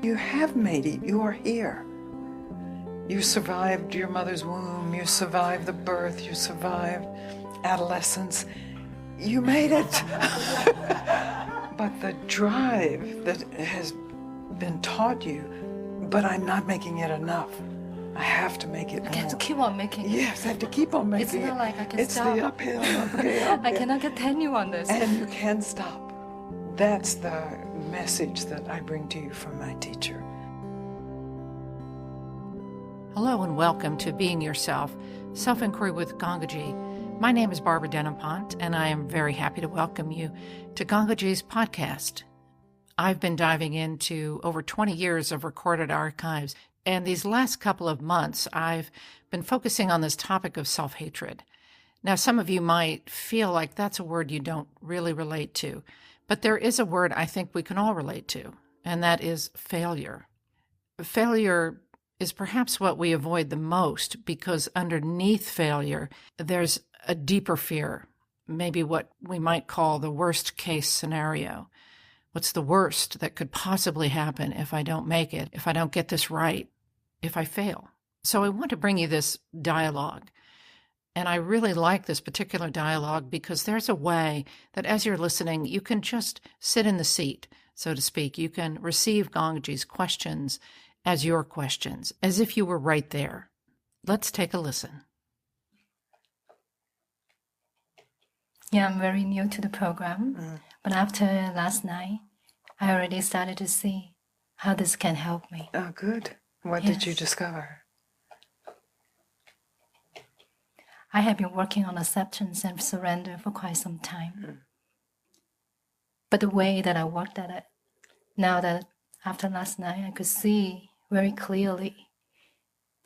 You have made it. You are here. You survived your mother's womb. You survived the birth. You survived adolescence. You made it. But the drive that has been taught you, but I'm not making it enough. I have to make it more. I have to keep on making it. Yes, I have to keep on making it. It's not like I can it's stop. It's the uphill, uphill. I cannot continue on this. And you can stop. That's the message that I bring to you from my teacher. Hello and welcome to Being Yourself, Self-Inquiry with Gangaji. My name is Barbara Denapont, and I am very happy to welcome you to Gangaji's podcast. I've been diving into over 20 years of recorded archives, and these last couple of months, I've been focusing on this topic of self-hatred. Now, some of you might feel like that's a word you don't really relate to, but there is a word I think we can all relate to, and that is failure. Failure is perhaps what we avoid the most because underneath failure, there's a deeper fear, maybe what we might call the worst case scenario. What's the worst that could possibly happen if I don't make it, if I don't get this right, if I fail? So I want to bring you this dialogue. And I really like this particular dialogue because there's a way that as you're listening, you can just sit in the seat, so to speak. You can receive Gangaji's questions as your questions, as if you were right there. Let's take a listen. Yeah, I'm very new to the program, but after last night, I already started to see how this can help me. Oh, good. What did you discover? I have been working on acceptance and surrender for quite some time. But the way that I worked at it, now that after last night, I could see very clearly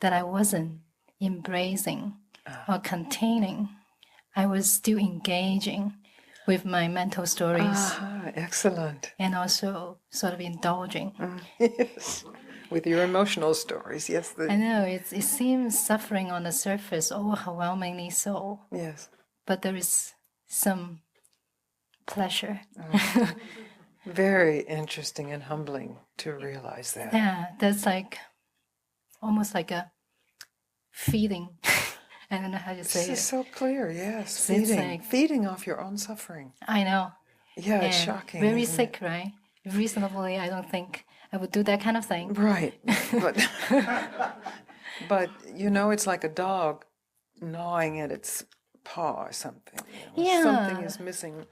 that I wasn't embracing or containing. I was still engaging with my mental stories. Excellent. And also sort of indulging. Yes. With your emotional stories, yes. I know, it seems suffering on the surface, overwhelmingly so. Yes. But there is some pleasure. Very interesting and humbling to realize that. Yeah, that's like almost like a feeding. I don't know how to say it. This is so clear, yes. It's Feeding. like, Feeding off your own suffering. I know. Yeah, it's shocking. Very sick, right? Reasonably, I don't think I would do that kind of thing. Right. But you know, it's like a dog gnawing at its paw or something. You know, Yeah. Something is missing.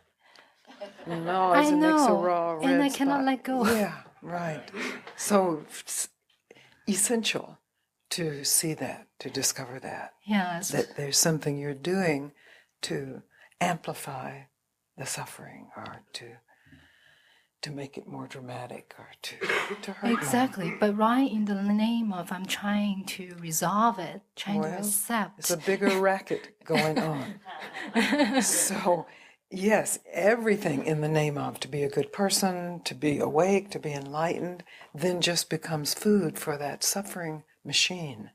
Gnaws and makes a raw red and I cannot spot. let go. Yeah, right. So it's essential to see that, to discover that. Yes. That there's something you're doing to amplify the suffering or to make it more dramatic or to hurt Exactly. more. But right in the name of I'm trying to resolve it, trying to accept. It's a bigger racket going on. So, yes, everything in the name of to be a good person, to be awake, to be enlightened, then just becomes food for that suffering machine.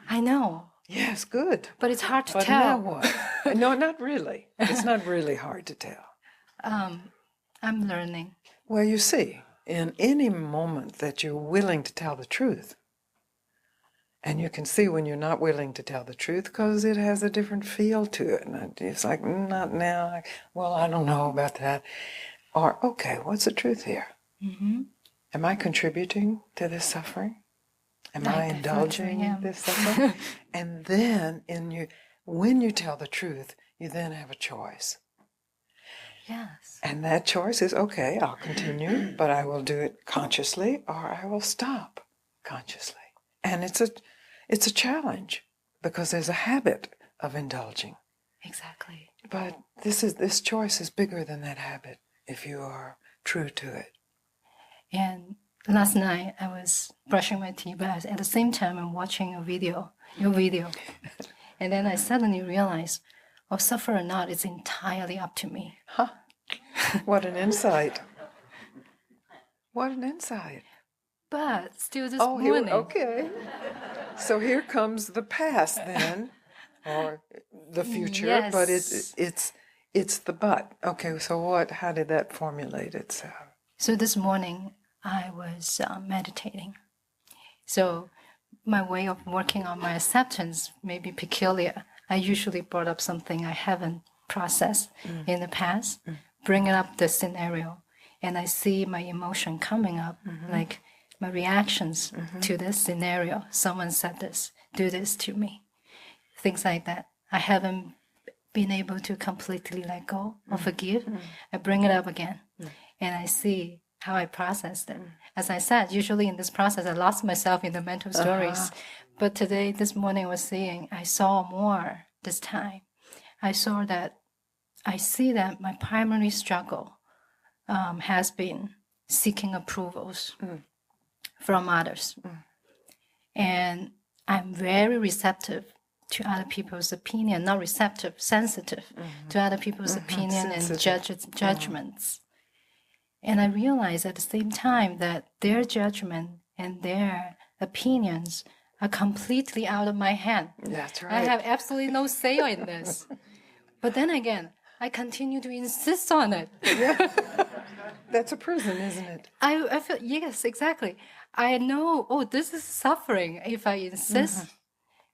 I know. Yes, good. But it's hard to But tell. now what? No, not really. It's not really hard to tell. I'm learning. Well, you see, in any moment that you're willing to tell the truth, and you can see when you're not willing to tell the truth because it has a different feel to it. And it's like, not now. Well, I don't know about that. Or, okay, what's the truth here? Mm-hmm. Am I contributing to this suffering? Am I indulging this suffering? And then when you tell the truth, you then have a choice. Yes. And that choice is, okay, I'll continue, but I will do it consciously or I will stop consciously. And it's a challenge because there's a habit of indulging. Exactly. But this choice is bigger than that habit if you are true to it. And last night I was brushing my teeth, but at the same time I'm watching your video. And then I suddenly realized, suffer or not, it's entirely up to me. Huh? What an insight. What an insight. But still this morning. Okay. So here comes the past then, or the future, Yes. but it's the but. Okay, so how did that formulate itself? So this morning I was meditating. So my way of working on my acceptance may be peculiar. I usually brought up something I haven't processed in the past, bring it up the scenario, and I see my emotion coming up, like my reactions to this scenario. Someone said this, do this to me, things like that. I haven't been able to completely let go or forgive. I bring it up again, and I see how I processed it. As I said, usually in this process, I lost myself in the mental stories. But today, this morning, I was seeing, I saw more this time. I see that my primary struggle has been seeking approvals from others. And I'm very receptive to other people's opinion, not receptive, sensitive to other people's opinion and judgments. And I realize at the same time that their judgment and their opinions are completely out of my hand. That's right. I have absolutely no say in this. But then again, I continue to insist on it. Yeah. That's a prison, isn't it? I feel, yes, exactly. I know, this is suffering if I insist.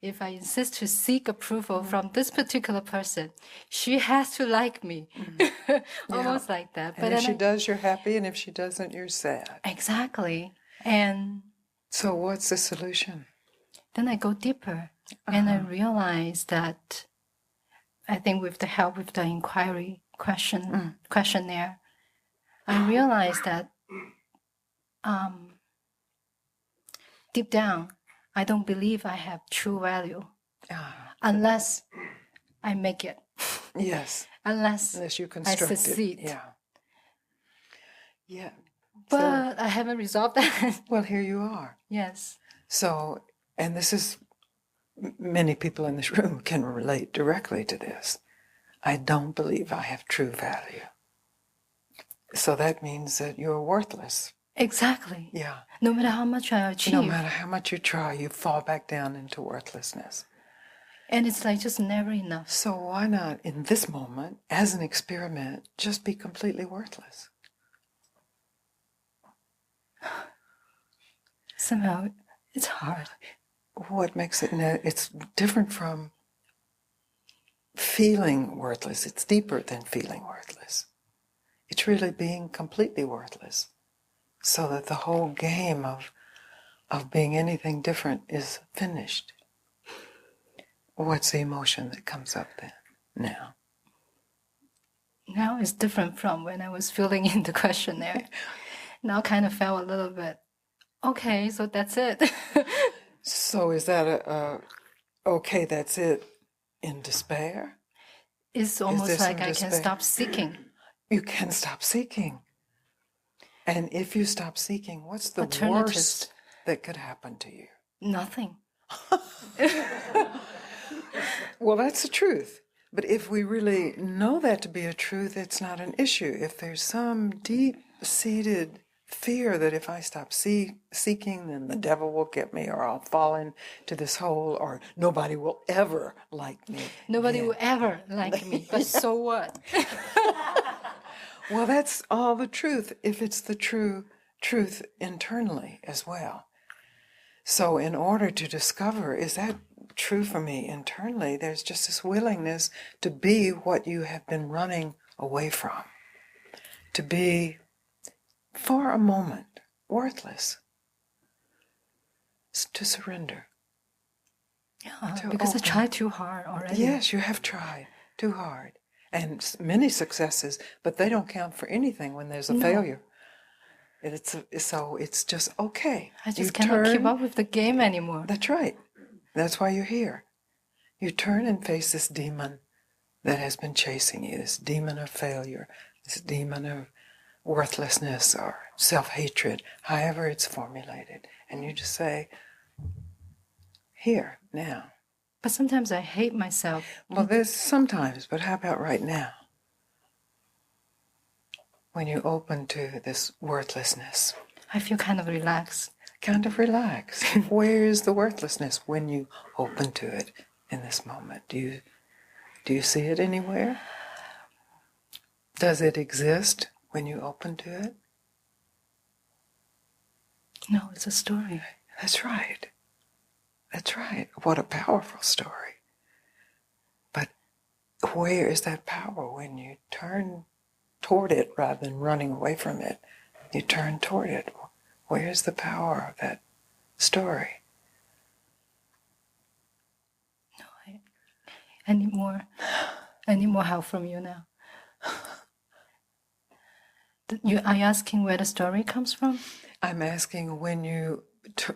If I insist to seek approval from this particular person, she has to like me. Almost like that. And if she does, you're happy, and if she doesn't, you're sad. Exactly. And so what's the solution? Then I go deeper, and I realize that I think with the help of the inquiry questionnaire, I realize that deep down, I don't believe I have true value unless I make it. Yes. Unless you I construct succeed. it. Yeah. But I haven't resolved that. Well, here you are. Yes. So, and this is, many people in this room can relate directly to this. I don't believe I have true value. So that means that you're worthless. Exactly. Yeah. No matter how much I achieve. No matter how much you try, you fall back down into worthlessness. And it's like just never enough. So why not, in this moment, as an experiment, just be completely worthless? Somehow, it's hard. What makes it, it's different from feeling worthless. It's deeper than feeling worthless. It's really being completely worthless. So that the whole game of being anything different is finished. What's the emotion that comes up then, now? Now it's different from when I was filling in the questionnaire. Now kind of felt a little bit, okay, so that's it. So is that okay, that's it, in despair? It's almost like I can stop seeking. You can stop seeking. And if you stop seeking, what's the worst that could happen to you? Nothing. Well, that's the truth. But if we really know that to be a truth, it's not an issue. If there's some deep-seated fear that if I stop seeking, then the devil will get me, or I'll fall into this hole, or nobody will ever like me. Nobody will ever like me, but so what? Well, that's all the truth, if it's the true truth internally as well. So in order to discover, is that true for me internally, there's just this willingness to be what you have been running away from. To be, for a moment, worthless. To surrender. Yeah, because I tried too hard already. Yes, you have tried too hard. And many successes, but they don't count for anything when there's a failure. So it's just okay. I just cannot keep up with the game anymore. That's right. That's why you're here. You turn and face this demon that has been chasing you, this demon of failure, this demon of worthlessness or self-hatred, however it's formulated. And you just say, here, now. But sometimes I hate myself. Well, there's sometimes, but how about right now? When you open to this worthlessness. I feel kind of relaxed. Kind of relaxed. Where is the worthlessness when you open to it in this moment? Do you see it anywhere? Does it exist when you open to it? No, it's a story. That's right. That's right. What a powerful story. But where is that power when you turn toward it rather than running away from it? You turn toward it. Where's the power of that story? No, I need more help from you now. Are you asking where the story comes from? I'm asking when you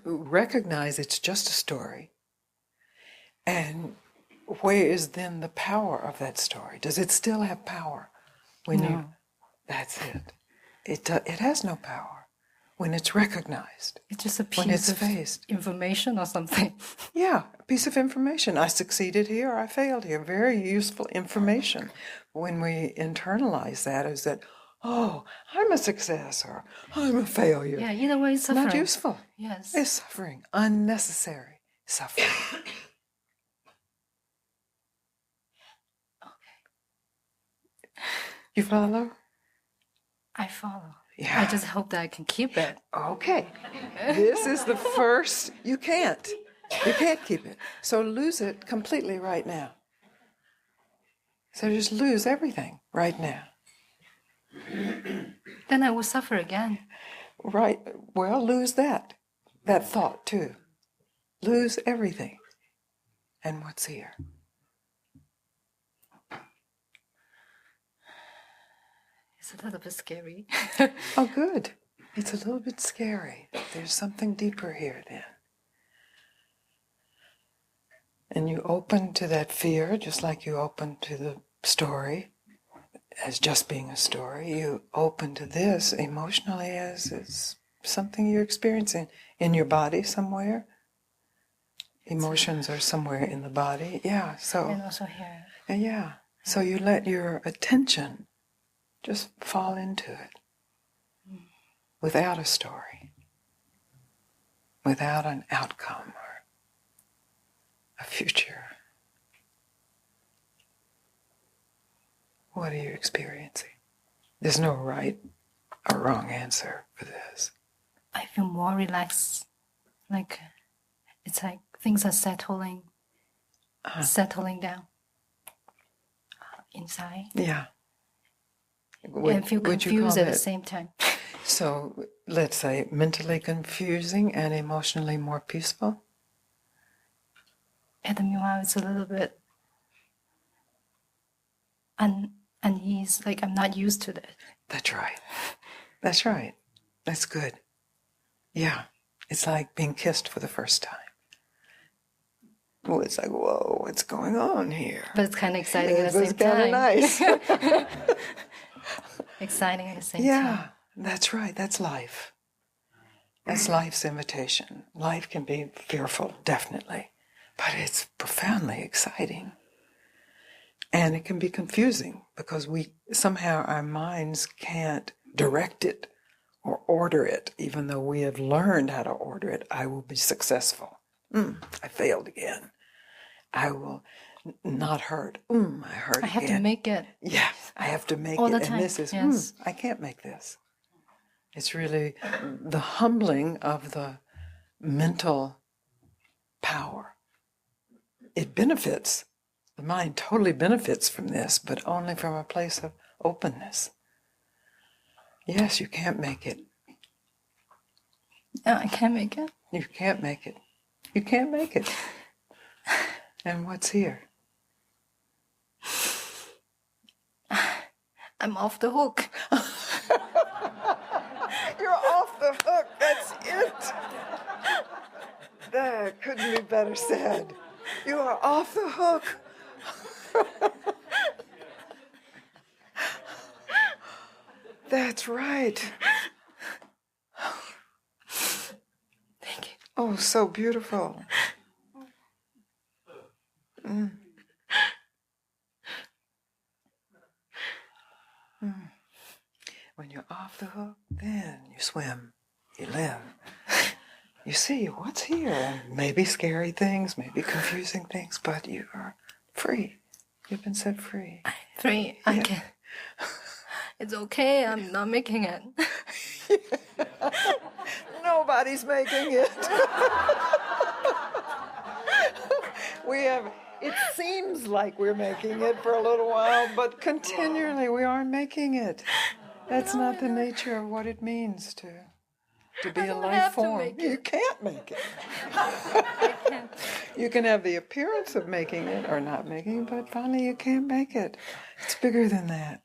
recognize it's just a story, and where is then the power of that story? Does it still have power when No. you? That's it. It has no power when it's recognized. It's just a When piece it's of faced. information or something. Yeah, a piece of information. I succeeded here, I failed here. Very useful information. When we internalize that as that, oh, I'm a success or I'm a failure. Yeah, either way, it's suffering. Not useful. Yes. It's suffering, unnecessary suffering. You follow? I follow. Yeah. I just hope that I can keep it. Okay. This is the first. You can't. You can't keep it. So lose it completely right now. So just lose everything right now. Then I will suffer again. Right. Well, lose that thought too. Lose everything. And what's here? It's a little bit scary. Oh, good. It's a little bit scary. There's something deeper here then. And you open to that fear, just like you open to the story as just being a story. You open to this emotionally as it's something you're experiencing in your body somewhere. Emotions are somewhere in the body. Yeah, so. And also here. Yeah, so you let your attention just fall into it without a story, without an outcome or a future. What are you experiencing? There's no right or wrong answer for this. I feel more relaxed. Like, it's like things are settling down inside. Yeah. And feel confused at the same time. So let's say mentally confusing and emotionally more peaceful. At the meanwhile, it's a little bit unease. Like I'm not used to this. That's right. That's right. That's good. Yeah. It's like being kissed for the first time. Well, it's like, whoa, what's going on here? But it's kind of exciting at the same It's kind of time. nice. Exciting at the same time. Yeah, that's right. That's life. That's life's invitation. Life can be fearful, definitely, but it's profoundly exciting. And it can be confusing because somehow our minds can't direct it or order it, even though we have learned how to order it. I will be successful. I failed again. I will not hurt. I hurt again. I have to make it. Yeah, I have to make all it. the time. And this is, yes. I can't make this. It's really the humbling of the mental power. It benefits. The mind totally benefits from this, but only from a place of openness. Yes, you can't make it. I can't make it. You can't make it. You can't make it. And what's here? I'm off the hook. You're off the hook. That's it. That couldn't be better said. You are off the hook. That's right. Thank you. Oh, so beautiful. When you're off the hook, then you swim, you live. You see what's here, and maybe scary things, maybe confusing things, but you are free. You've been set free. I'm free. I can. It's okay. I'm not making it. No, nobody's making it. It seems like we're making it for a little while, but continually we aren't making it. That's not the nature of what it means to be a life form. You can't make it. I can't. You can have the appearance of making it or not making it, but finally you can't make it. It's bigger than that.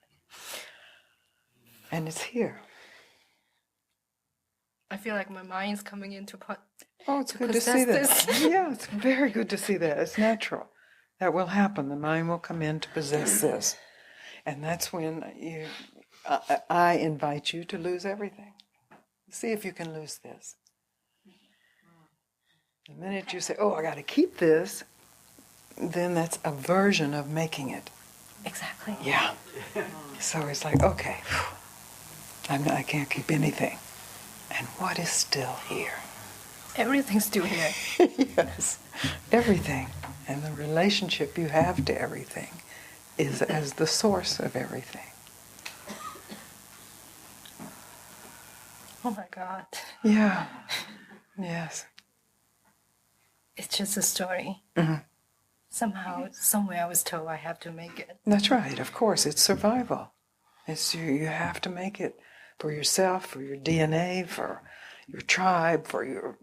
And it's here. I feel like my mind's coming into part. Oh, it's good to see that. This. Yeah, it's very good to see that. It's natural. That will happen. The mind will come in to possess this. And that's when I invite you to lose everything. See if you can lose this. The minute you say, oh, I got to keep this, then that's a version of making it. Exactly. Yeah. So it's like, okay, I can't keep anything. And what is still here? Everything's still here. Yes, everything. And the relationship you have to everything is as the source of everything. Oh my God. Yeah. Yes. It's just a story. Mm-hmm. Somehow, somewhere I was told I have to make it. That's right. Of course, it's survival. It's you have to make it for yourself, for your DNA, for your tribe, for your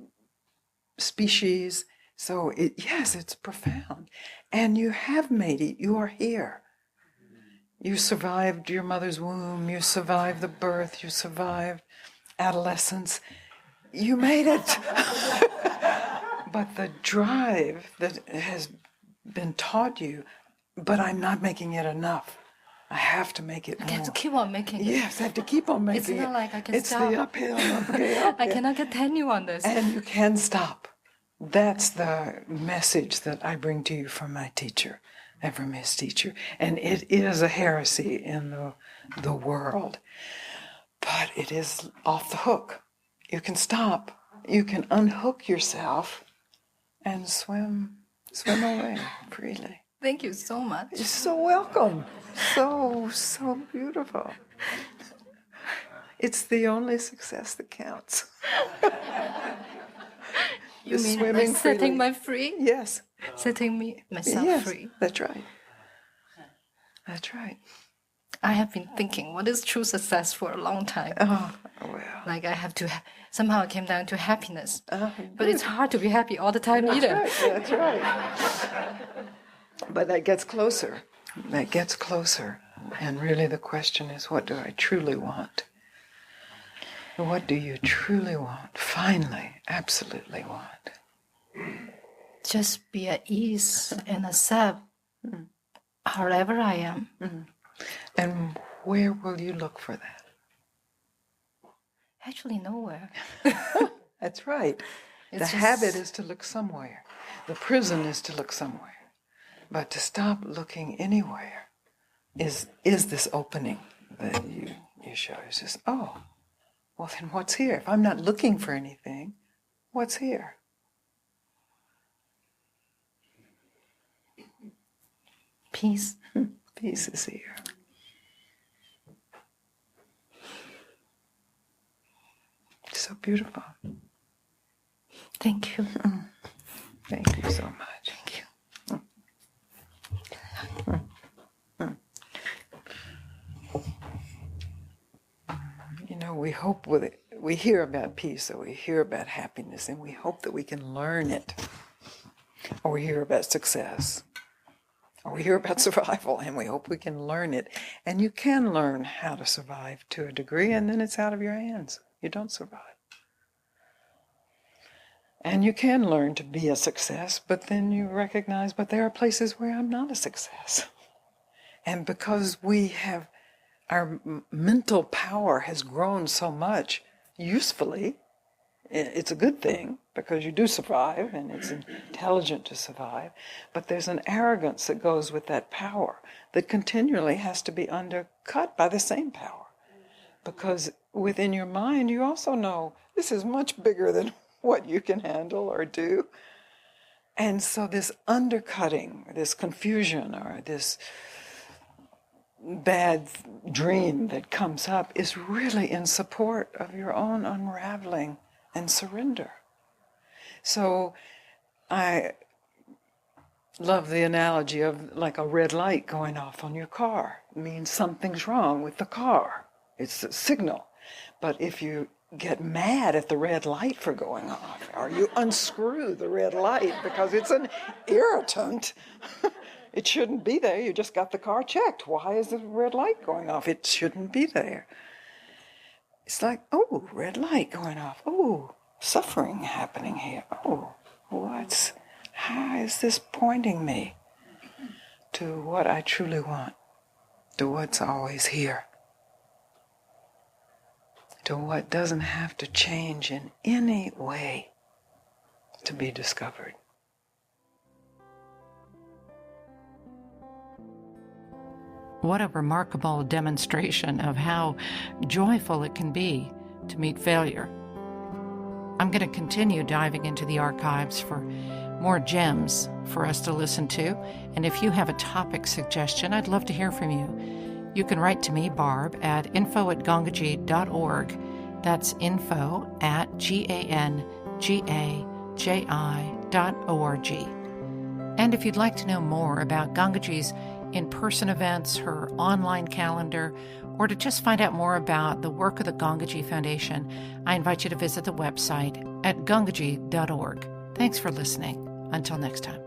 species. So yes, it's profound. And you have made it. You are here. You survived your mother's womb. You survived the birth. You survived adolescence. You made it. But the drive that has been taught you, but I'm not making it enough. I have to make it more. I have to keep on making it. Yes, I have to keep on making it. It's not like I can it's stop. It's the uphill, uphill. I cannot continue on this. And you can stop. That's the message that I bring to you from my teacher, and from his teacher. And it is a heresy in the world. But it is off the hook. You can stop. You can unhook yourself and swim away freely. Thank you so much. You're so welcome. So beautiful. It's the only success that counts. You mean swimming like setting freely. my free? Yes. Setting myself Yes, free. that's right. That's right. I have been thinking, what is true success for a long time? Oh, well. Like I have to, somehow it came down to happiness. Oh, but it's hard to be happy all the time either. That's right. But that gets closer. That gets closer. And really the question is, what do I truly want? What do you truly want? Finally, absolutely want? Just be at ease and accept however I am. Mm-hmm. And where will you look for that? Actually, nowhere. That's right. It's the just... habit is to look somewhere. The prison is to look somewhere. But to stop looking anywhere is this opening that you show. It's just, oh, well then what's here? If I'm not looking for anything, what's here? Peace. Peace is here. So beautiful. Thank you. Thank you so much. Thank you. You know, we hope with it, we hear about peace, or we hear about happiness, and we hope that we can learn it. Or we hear about success. Or we hear about survival, and we hope we can learn it. And you can learn how to survive to a degree, and then it's out of your hands. You don't survive. And you can learn to be a success, but then you recognize, but there are places where I'm not a success. And because our mental power has grown so much, usefully, it's a good thing, because you do survive, and it's intelligent to survive, but there's an arrogance that goes with that power that continually has to be undercut by the same power. Because within your mind, you also know this is much bigger than what you can handle or do. And so this undercutting, this confusion, or this bad dream that comes up is really in support of your own unraveling and surrender. So I love the analogy of like a red light going off on your car. It means something's wrong with the car. It's a signal. But if you get mad at the red light for going off, or you unscrew the red light because it's an irritant, it shouldn't be there. You just got the car checked. Why is the red light going off? It shouldn't be there. It's like, oh, red light going off. Oh, suffering happening here. Oh, how is this pointing me to what I truly want, to what's always here, to what doesn't have to change in any way to be discovered. What a remarkable demonstration of how joyful it can be to meet failure. I'm going to continue diving into the archives for more gems for us to listen to. And if you have a topic suggestion, I'd love to hear from you. You can write to me, Barb, at info@gangaji.org. That's info@gangaji.org. And if you'd like to know more about Gangaji's in-person events, her online calendar, or to just find out more about the work of the Gangaji Foundation, I invite you to visit the website at gangaji.org. Thanks for listening. Until next time.